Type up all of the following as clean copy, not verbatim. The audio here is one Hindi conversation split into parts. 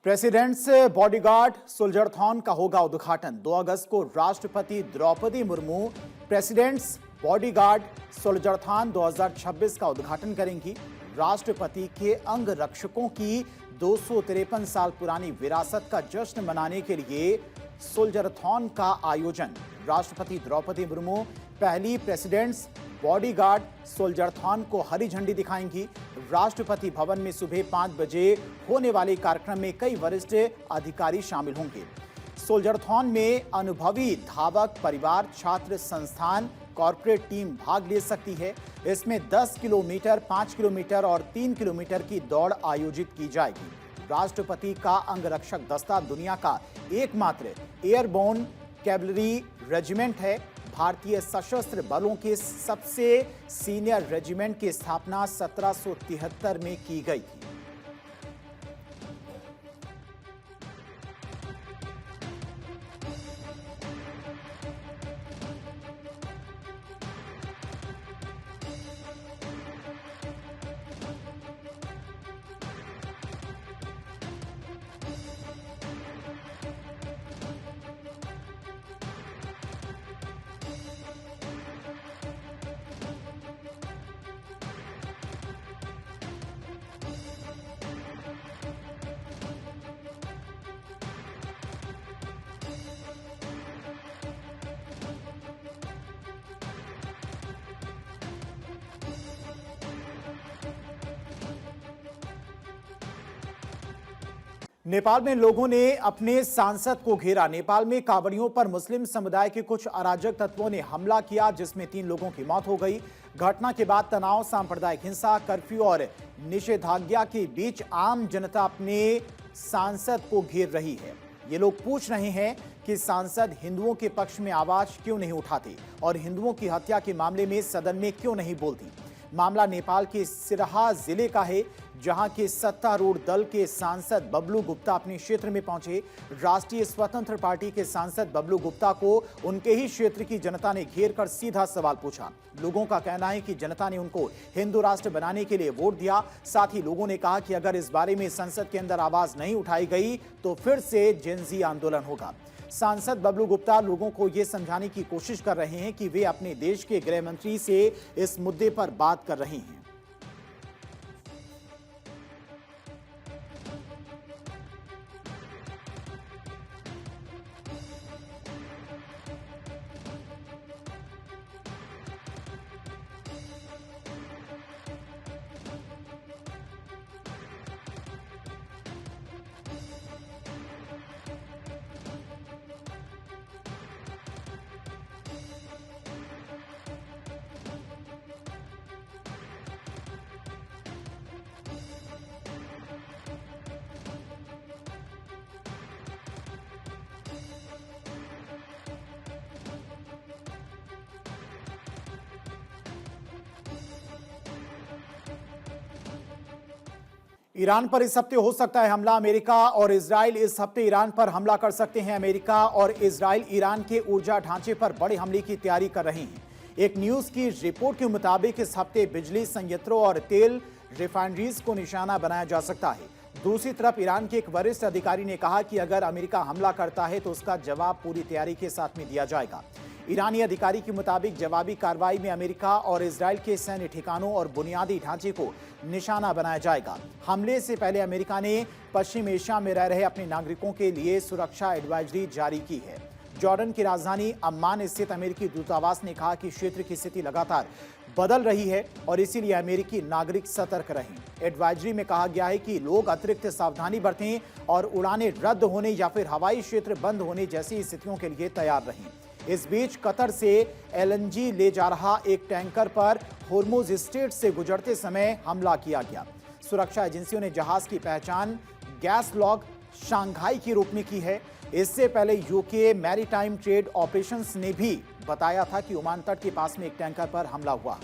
प्रेसिडेंट्स बॉडीगार्ड सुलझड़थॉन का होगा उद्घाटन। 2 अगस्त को राष्ट्रपति द्रौपदी मुर्मू प्रेसिडेंट्स बॉडीगार्ड सुलझड़थॉन 2026 का उद्घाटन करेंगी। राष्ट्रपति के अंग रक्षकों की 253 साल पुरानी विरासत का जश्न मनाने के लिए सुलझड़थॉन का आयोजन। राष्ट्रपति द्रौपदी मुर्मू पहली प्रेसिडेंट्स बॉडीगार्ड सुलझड़थॉन को हरी झंडी दिखाएंगी। राष्ट्रपति भवन में सुबह 5 बजे होने वाले कार्यक्रम में कई वरिष्ठ अधिकारी शामिल होंगे। सुलझड़थॉन में अनुभवी धावक, परिवार, छात्र, संस्थान, कॉर्पोरेट टीम भाग ले सकती है। इसमें 10 किलोमीटर, 5 किलोमीटर और 3 किलोमीटर की दौड़ आयोजित की जाएगी। राष्ट्रपति का अंगरक्षक दस्ता दुनिया का एकमात्र एयरबोर्न कैवलरी रेजिमेंट है। भारतीय सशस्त्र बलों के सबसे सीनियर रेजिमेंट की स्थापना 1773 में की गई थी। नेपाल में लोगों ने अपने सांसद को घेरा। नेपाल में कांवड़ियों पर मुस्लिम समुदाय के कुछ अराजक तत्वों ने हमला किया, जिसमें 3 लोगों की मौत हो गई। घटना के बाद तनाव, सांप्रदायिक हिंसा, कर्फ्यू और निषेधाज्ञा के बीच आम जनता अपने सांसद को घेर रही है। ये लोग पूछ रहे हैं कि सांसद हिंदुओं के पक्ष में आवाज क्यों नहीं उठाते और हिंदुओं की हत्या के मामले में सदन में क्यों नहीं बोलती। मामला नेपाल के सिरहा जिले का है, जहां के सत्तारूढ़ दल के सांसद बबलू गुप्ता अपने क्षेत्र में पहुंचे। राष्ट्रीय स्वतंत्र पार्टी के सांसद बबलू गुप्ता को उनके ही क्षेत्र की जनता ने घेर कर सीधा सवाल पूछा। लोगों का कहना है कि जनता ने उनको हिंदू राष्ट्र बनाने के लिए वोट दिया। साथ ही लोगों ने कहा कि अगर इस बारे में संसद के अंदर आवाज नहीं उठाई गई तो फिर से जेनजी आंदोलन होगा। सांसद बबलू गुप्ता लोगों को यह समझाने की कोशिश कर रहे हैं कि वे अपने देश के गृह मंत्री से इस मुद्दे पर बात कर रहे हैं। ईरान पर इस हफ्ते हो सकता है हमला। अमेरिका और इजराइल इस हफ्ते ईरान पर हमला कर सकते हैं। अमेरिका और इजराइल ईरान के ऊर्जा ढांचे पर बड़े हमले की तैयारी कर रहे हैं। एक न्यूज की रिपोर्ट के मुताबिक इस हफ्ते बिजली संयंत्रों और तेल रिफाइनरीज को निशाना बनाया जा सकता है। दूसरी तरफ ईरान के एक वरिष्ठ अधिकारी ने कहा कि अगर अमेरिका हमला करता है तो उसका जवाब पूरी तैयारी के साथ में दिया जाएगा। ईरानी अधिकारी के मुताबिक जवाबी कार्रवाई में अमेरिका और इजराइल के सैन्य ठिकानों और बुनियादी ढांचे को निशाना बनाया जाएगा। हमले से पहले अमेरिका ने पश्चिम एशिया में रह रहे अपने नागरिकों के लिए सुरक्षा एडवाइजरी जारी की है। जॉर्डन की राजधानी अम्मान स्थित अमेरिकी दूतावास ने कहा कि क्षेत्र की स्थिति लगातार बदल रही है और इसीलिए अमेरिकी नागरिक सतर्क रहें। एडवाइजरी में कहा गया है कि लोग अतिरिक्त सावधानी बरतें और उड़ानें रद्द होने या फिर हवाई क्षेत्र बंद होने जैसी स्थितियों के लिए तैयार रहें। इस बीच कतर से एलएनजी ले जा रहा एक टैंकर पर होर्मुज स्ट्रेट से गुजरते समय हमला किया गया। सुरक्षा एजेंसियों ने जहाज की पहचान गैस लॉग शंघाई के रूप में की है। इससे पहले यूके मैरीटाइम ट्रेड ऑपरेशंस ने भी बताया था कि ओमान तट के पास में एक टैंकर पर हमला हुआ।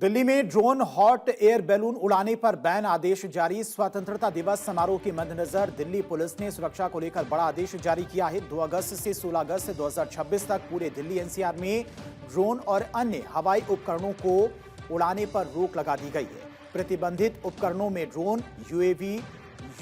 दिल्ली में ड्रोन हॉट एयर बैलून उड़ाने पर बैन आदेश जारी। स्वतंत्रता दिवस समारोह के मद्देनजर दिल्ली पुलिस ने सुरक्षा को लेकर बड़ा आदेश जारी किया है। 2 अगस्त से 16 अगस्त 2026 तक पूरे दिल्ली एनसीआर में ड्रोन और अन्य हवाई उपकरणों को उड़ाने पर रोक लगा दी गई है। प्रतिबंधित उपकरणों में drone, UAV,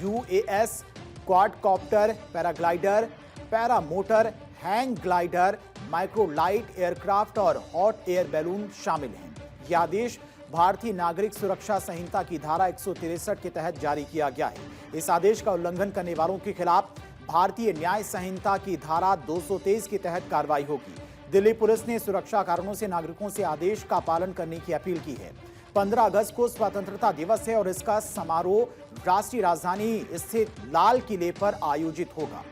US, quadcopter, paraglider, paramotor, hang glider, microlight aircraft और हॉट एयर बैलून शामिल हैं। यह आदेश भारतीय नागरिक सुरक्षा संहिता की धारा 163 के तहत जारी किया गया है। इस आदेश का उल्लंघन करने वालों के खिलाफ भारतीय न्याय संहिता की धारा 223 के तहत कार्रवाई होगी। दिल्ली पुलिस ने सुरक्षा कारणों से नागरिकों से आदेश का पालन करने की अपील की है। 15 अगस्त को स्वतंत्रता दिवस है और इसका समारोह राष्ट्रीय राजधानी स्थित लाल किले पर आयोजित होगा।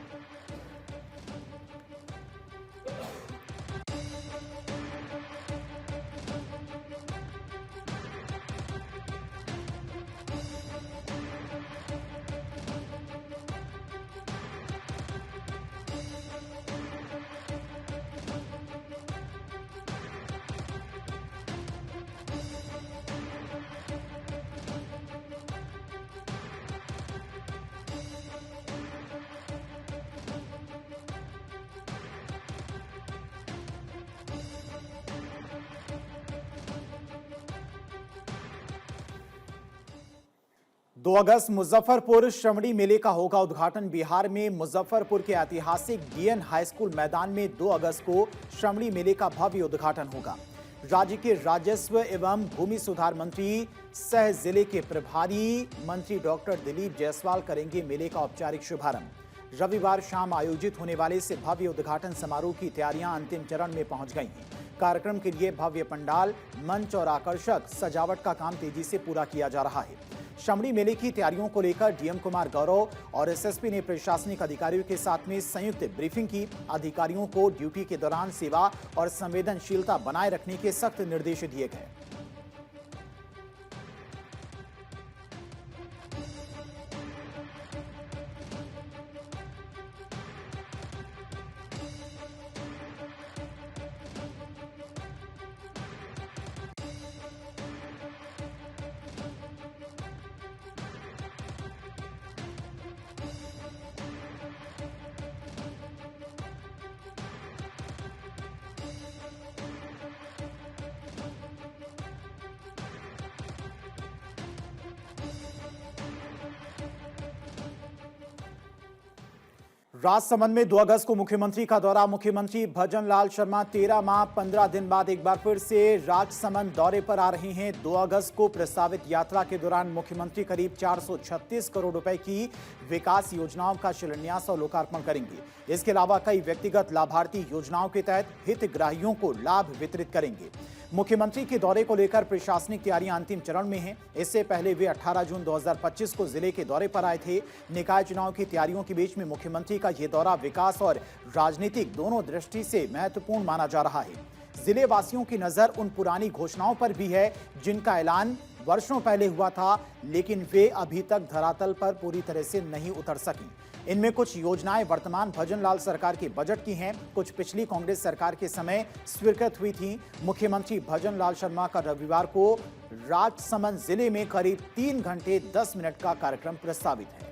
दो अगस्त मुजफ्फरपुर श्रवणी मेले का होगा उद्घाटन। बिहार में मुजफ्फरपुर के ऐतिहासिक डीएन हाई स्कूल मैदान में 2 अगस्त को श्रवणी मेले का भव्य उद्घाटन होगा। राज्य के राजस्व एवं भूमि सुधार मंत्री सह जिले के प्रभारी मंत्री डॉक्टर दिलीप जायसवाल करेंगे मेले का औपचारिक शुभारंभ। रविवार शाम आयोजित होने वाले इस भव्य उद्घाटन समारोह की तैयारियां अंतिम चरण में पहुंच गई हैं। कार्यक्रम के लिए भव्य पंडाल, मंच और आकर्षक सजावट का काम तेजी से पूरा किया जा रहा है। श्रवणी मेले की तैयारियों को लेकर डीएम कुमार गौरव और एसएसपी ने प्रशासनिक अधिकारियों के साथ में संयुक्त ब्रीफिंग की। अधिकारियों को ड्यूटी के दौरान सेवा और संवेदनशीलता बनाए रखने के सख्त निर्देश दिए गए। राजसमंद में 2 अगस्त को मुख्यमंत्री का दौरा। मुख्यमंत्री भजनलाल शर्मा 13 माह 15 दिन बाद एक बार फिर से राजसमंद दौरे पर आ रहे हैं। 2 अगस्त को प्रस्तावित यात्रा के दौरान मुख्यमंत्री करीब 436 करोड़ रुपए की विकास योजनाओं का शिलान्यास और लोकार्पण करेंगे। इसके अलावा कई व्यक्तिगत लाभार्थी योजनाओं के तहत हितग्राहियों को लाभ वितरित करेंगे। मुख्यमंत्री के दौरे को लेकर प्रशासनिक तैयारियां अंतिम चरण में हैं। इससे पहले वे 18 जून 2025 को जिले के दौरे पर आए थे। निकाय चुनाव की तैयारियों के बीच में मुख्यमंत्री का यह दौरा विकास और राजनीतिक दोनों दृष्टि से महत्वपूर्ण माना जा रहा है। जिले वासियों की नजर उन पुरानी घोषणाओं पर भी है जिनका ऐलान वर्षों पहले हुआ था, लेकिन वे अभी तक धरातल पर पूरी तरह से नहीं उतर सकी। इनमें कुछ योजनाएं वर्तमान भजनलाल सरकार के बजट की हैं, कुछ पिछली कांग्रेस सरकार के समय स्वीकृत हुई थी। मुख्यमंत्री भजनलाल शर्मा का रविवार को राजसमंद जिले में करीब 3 घंटे 10 मिनट का कार्यक्रम प्रस्तावित है।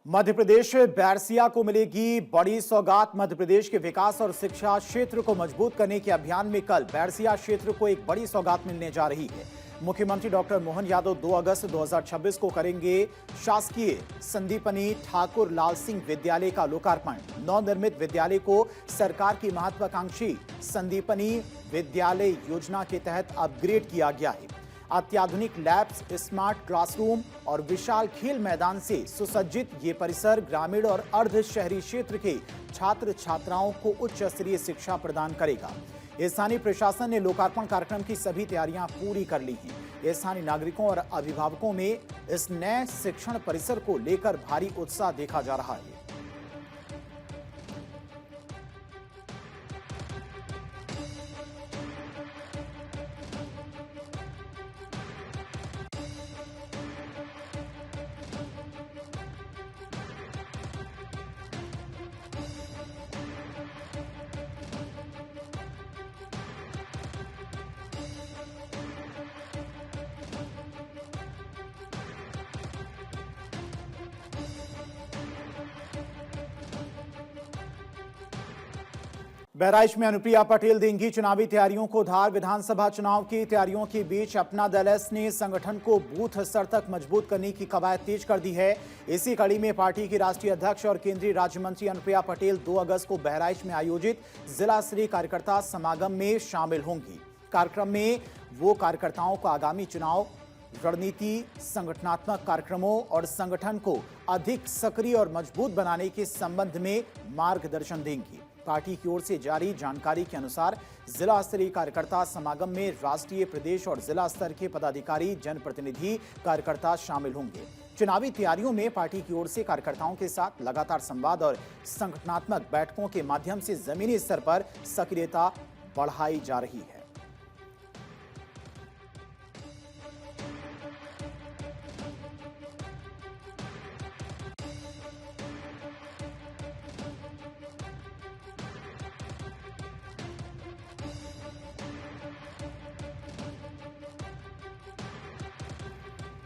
मध्य प्रदेश बैरसिया को मिलेगी बड़ी सौगात। मध्य प्रदेश के विकास और शिक्षा क्षेत्र को मजबूत करने के अभियान में कल बैरसिया क्षेत्र को एक बड़ी सौगात मिलने जा रही है। मुख्यमंत्री डॉक्टर मोहन यादव 2 अगस्त 2026 को करेंगे शासकीय संदीपनी ठाकुर लाल सिंह विद्यालय का लोकार्पण। नवनिर्मित विद्यालय को सरकार की महत्वाकांक्षी संदीपनी विद्यालय योजना के तहत अपग्रेड किया गया है। अत्याधुनिक लैब्स, स्मार्ट क्लासरूम और विशाल खेल मैदान से सुसज्जित ये परिसर ग्रामीण और अर्ध शहरी क्षेत्र के छात्र छात्राओं को उच्च स्तरीय शिक्षा प्रदान करेगा। स्थानीय प्रशासन ने लोकार्पण कार्यक्रम की सभी तैयारियां पूरी कर ली हैं। स्थानीय नागरिकों और अभिभावकों में इस नए शिक्षण परिसर को लेकर भारी उत्साह देखा जा रहा है। बहराइच में अनुप्रिया पटेल देंगी चुनावी तैयारियों को धार। विधानसभा चुनाव की तैयारियों के बीच अपना दल एस ने संगठन को बूथ स्तर तक मजबूत करने की कवायद तेज कर दी है। इसी कड़ी में पार्टी की राष्ट्रीय अध्यक्ष और केंद्रीय राज्य मंत्री अनुप्रिया पटेल 2 अगस्त को बहराइच में आयोजित जिला स्तरीय कार्यकर्ता समागम में शामिल होंगी। कार्यक्रम में वो कार्यकर्ताओं को आगामी चुनाव रणनीति, संगठनात्मक कार्यक्रमों और संगठन को अधिक सक्रिय और मजबूत बनाने के संबंध में मार्गदर्शन देंगी। पार्टी की ओर से जारी जानकारी के अनुसार जिला स्तरीय कार्यकर्ता समागम में राष्ट्रीय, प्रदेश और जिला स्तर के पदाधिकारी, जनप्रतिनिधि, कार्यकर्ता शामिल होंगे। चुनावी तैयारियों में पार्टी की ओर से कार्यकर्ताओं के साथ लगातार संवाद और संगठनात्मक बैठकों के माध्यम से जमीनी स्तर पर सक्रियता बढ़ाई जा रही है।